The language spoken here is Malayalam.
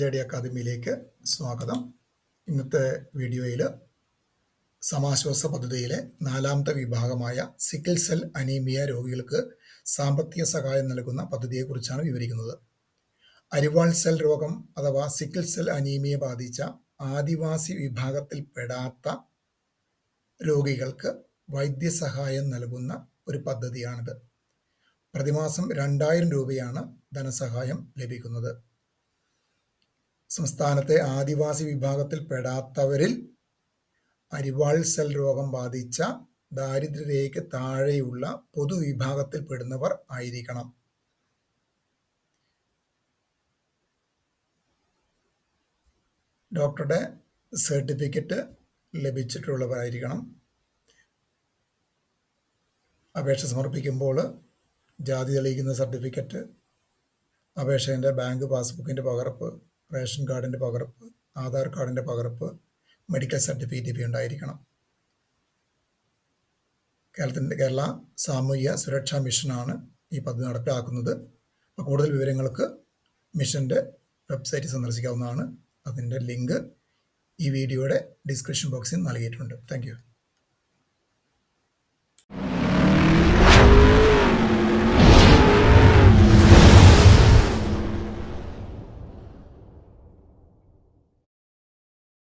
സ്റ്റഡി അക്കാദമിയിലേക്ക് സ്വാഗതം. ഇന്നത്തെ വീഡിയോയിൽ സമാശ്വാസ പദ്ധതിയിലെ 4ാമത്തെ വിഭാഗമായ സിക്കിൾ സെൽ അനീമിയ രോഗികൾക്ക് സാമ്പത്തിക സഹായം നൽകുന്ന പദ്ധതിയെക്കുറിച്ചാണ് വിവരിക്കുന്നത്. അരിവാൾ സെൽ രോഗം അഥവാ സിക്കിൾ സെൽ അനീമിയ ബാധിച്ച ആദിവാസി വിഭാഗത്തിൽപ്പെടാത്ത രോഗികൾക്ക് വൈദ്യസഹായം നൽകുന്ന ഒരു പദ്ധതിയാണിത്. പ്രതിമാസം 2000 രൂപയാണ് ധനസഹായം ലഭിക്കുന്നത്. സംസ്ഥാനത്തെ ആദിവാസി വിഭാഗത്തിൽപ്പെടാത്തവരിൽ അരിവാൾ സെൽ രോഗം ബാധിച്ച ദാരിദ്ര്യരേഖയ്ക്ക് താഴെയുള്ള പൊതുവിഭാഗത്തിൽപ്പെടുന്നവർ ആയിരിക്കണം. ഡോക്ടറുടെ സർട്ടിഫിക്കറ്റ് ലഭിച്ചിട്ടുള്ളവരായിരിക്കണം. അപേക്ഷ സമർപ്പിക്കുമ്പോൾ ജാതി തെളിയിക്കുന്ന സർട്ടിഫിക്കറ്റ്, അപേക്ഷകൻ്റെ ബാങ്ക് പാസ്ബുക്കിൻ്റെ പകർപ്പ്, റേഷൻ കാർഡിൻ്റെ പകർപ്പ്, ആധാർ കാർഡിൻ്റെ പകർപ്പ്, മെഡിക്കൽ സർട്ടിഫിക്കറ്റ് ഉണ്ടായിരിക്കണം. കേരള സാമൂഹ്യ സുരക്ഷാ മിഷനാണ് ഈ പദ്ധതി നടപ്പിലാക്കുന്നത്. അപ്പോൾ കൂടുതൽ വിവരങ്ങൾക്ക് മിഷൻ്റെ വെബ്സൈറ്റ് സന്ദർശിക്കാവുന്നതാണ്. അതിൻ്റെ ലിങ്ക് ഈ വീഡിയോയുടെ ഡിസ്ക്രിപ്ഷൻ ബോക്സിൽ നൽകിയിട്ടുണ്ട്. Thank you.